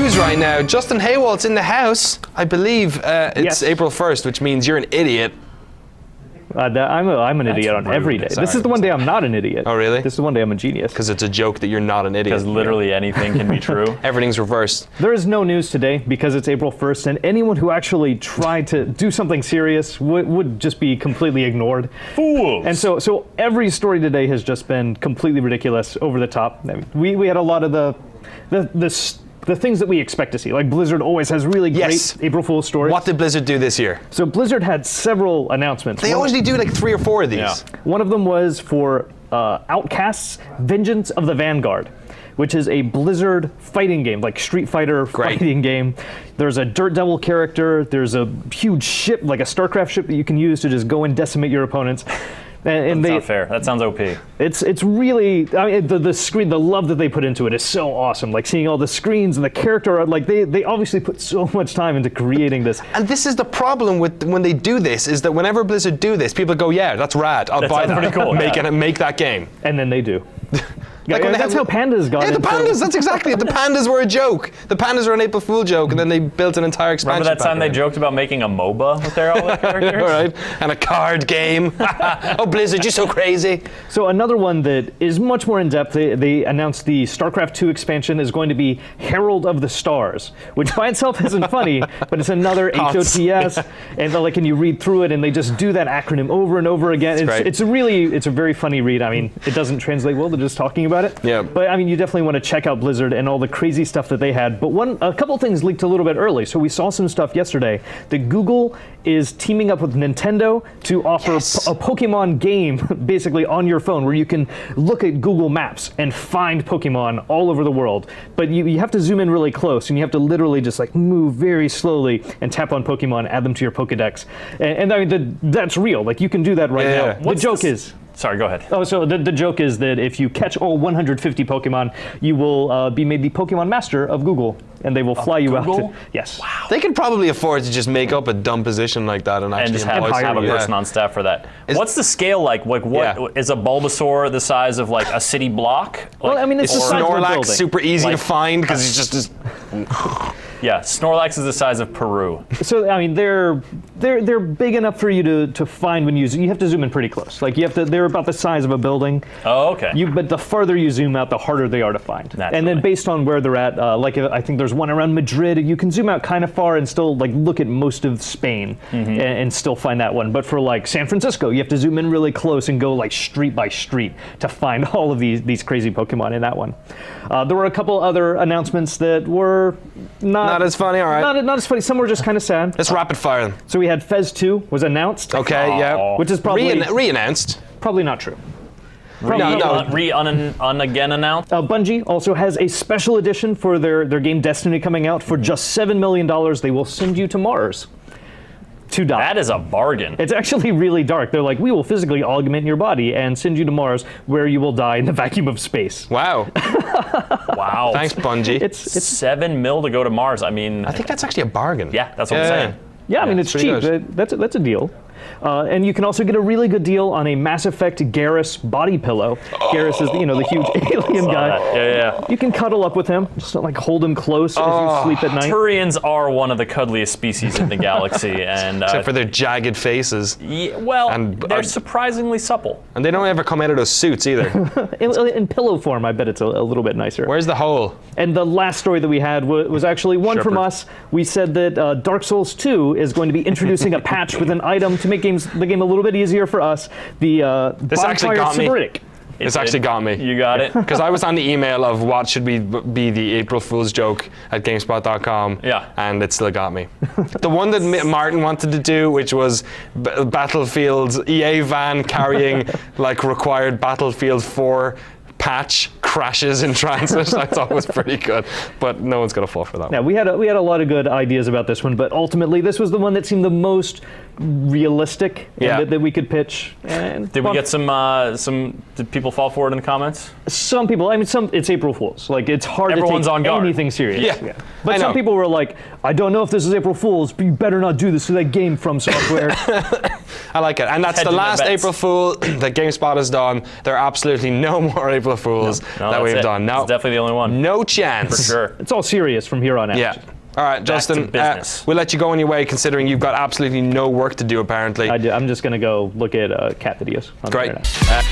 news right now. Justin Haywald's in the house. I believe it's April 1st, which means you're an idiot. I'm an idiot on every day. This is the one day I'm not an idiot. Oh, really? This is the one day I'm a genius. Because it's a joke that you're not an idiot. Because literally anything can be true. Everything's reversed. There is no news today because it's April 1st, and anyone who actually tried to do something serious would just be completely ignored. Fools! And so every story today has just been completely ridiculous, over the top. I mean, we had a lot of the things that we expect to see. Like Blizzard always has really great April Fool's stories. What did Blizzard do this year? So Blizzard had several announcements. They always do like 3 or 4 of these. Yeah. One of them was for Outcasts, Vengeance of the Vanguard, which is a Blizzard fighting game, like Street Fighter fighting game. There's a Dirt Devil character. There's a huge ship, like a StarCraft ship that you can use to just go and decimate your opponents. And That's not fair. That sounds OP. It's really, I mean, the screen, the love that they put into it is so awesome. Like seeing all the screens and the character, like they obviously put so much time into creating this. And this is the problem with when they do this, is that whenever Blizzard do this, people go, yeah, that's rad. I'll buy that. Pretty cool. Make that game. And then they do. Like that's how pandas got the pandas, that's exactly it. The pandas were a joke. The pandas were an April Fool joke, and then they built an entire expansion. Remember that time they joked about making a MOBA with all the characters? All right, and a card game. Oh, Blizzard, you're so crazy. So another one that is much more in-depth, they announced the StarCraft 2 expansion is going to be Herald of the Stars, which by itself isn't funny, but it's another HOTS, and you read through it, and they just do that acronym over and over again. It's a very funny read. I mean, it doesn't translate well to just talking about it. Yeah. But I mean, you definitely want to check out Blizzard and all the crazy stuff that they had. But a couple things leaked a little bit early. So we saw some stuff yesterday that Google is teaming up with Nintendo to offer a Pokemon game basically on your phone, where you can look at Google Maps and find Pokemon all over the world. But you have to zoom in really close, and you have to literally just like move very slowly and tap on Pokemon, add them to your Pokedex. And I mean, that's real. Like you can do that right now. The joke is... Sorry, go ahead. Oh, so the joke is that if you catch all 150 Pokemon, you will be made the Pokemon Master of Google, and they will fly you out to... Yes. Wow. They could probably afford to just make up a dumb position like that and actually just have a person on staff for that. What's the scale like? Like, what is a Bulbasaur the size of like a city block? Well, I mean, it's the size of a building. Super easy to find because he's just... Yeah, Snorlax is the size of Peru. So I mean, they're big enough for you to find when you have to zoom in pretty close. Like they're about the size of a building. Oh, okay. But the farther you zoom out, the harder they are to find. Naturally. And then based on where they're at, like I think there's one around Madrid. You can zoom out kind of far and still like look at most of Spain and still find that one. But for like San Francisco, you have to zoom in really close and go like street by street to find all of these crazy Pokemon in that one. There were a couple other announcements that were not as funny, all right. Not as funny. Some were just kind of sad. Let's rapid fire them. So we had Fez 2 was announced. Okay, yeah. Which is probably... Re-announced. Probably not true. Again announced? Bungie also has a special edition for their game Destiny coming out. For just $7 million, they will send you to Mars to die. That is a bargain. It's actually really dark. They're like, we will physically augment your body and send you to Mars, where you will die in the vacuum of space. Wow. Wow. Thanks, Bungie. It's $7 million to go to Mars. I mean, I think that's actually a bargain. Yeah, that's what I'm saying. Yeah, I mean, it's cheap. That's a deal. And you can also get a really good deal on a Mass Effect Garrus body pillow. Garrus is the huge alien guy. Yeah. You can cuddle up with him, just like hold him close as you sleep at night. Turians are one of the cuddliest species in the galaxy, and except for their jagged faces. Yeah, well, they're surprisingly supple. And they don't ever come out of those suits either. in pillow form, I bet it's a little bit nicer. Where's the hole? And the last story that we had was actually one from us. We said that Dark Souls 2 is going to be introducing a patch with an item to make the game a little bit easier for us. This actually got me. This actually got me. You got it? Because I was on the email of what should be the April Fool's joke at GameSpot.com. Yeah. And it still got me. The one that Martin wanted to do, which was Battlefield's EA van carrying like required Battlefield 4 patch crashes in transit. I thought was pretty good, but no one's gonna fall for that. Yeah, we had a lot of good ideas about this one, but ultimately this was the one that seemed the most realistic that we could pitch. And did we get some? Did people fall for it in the comments? Some people. I mean, it's April Fool's. Like it's hard to take anything serious. Yeah. But some people were like, I don't know if this is April Fool's, but you better not do this to that game From Software. I like it. And that's the Hedging their last bets. April Fool that GameSpot has done. There are absolutely no more April Fools No, that we've that's it. done. No, It's definitely the only one. no chance. For sure. It's all serious from here on out. Yeah. All right, Justin, to business. we'll let you go on your way considering you've got absolutely no work to do apparently. I'm just going to go look at cat videos on the Great. internet.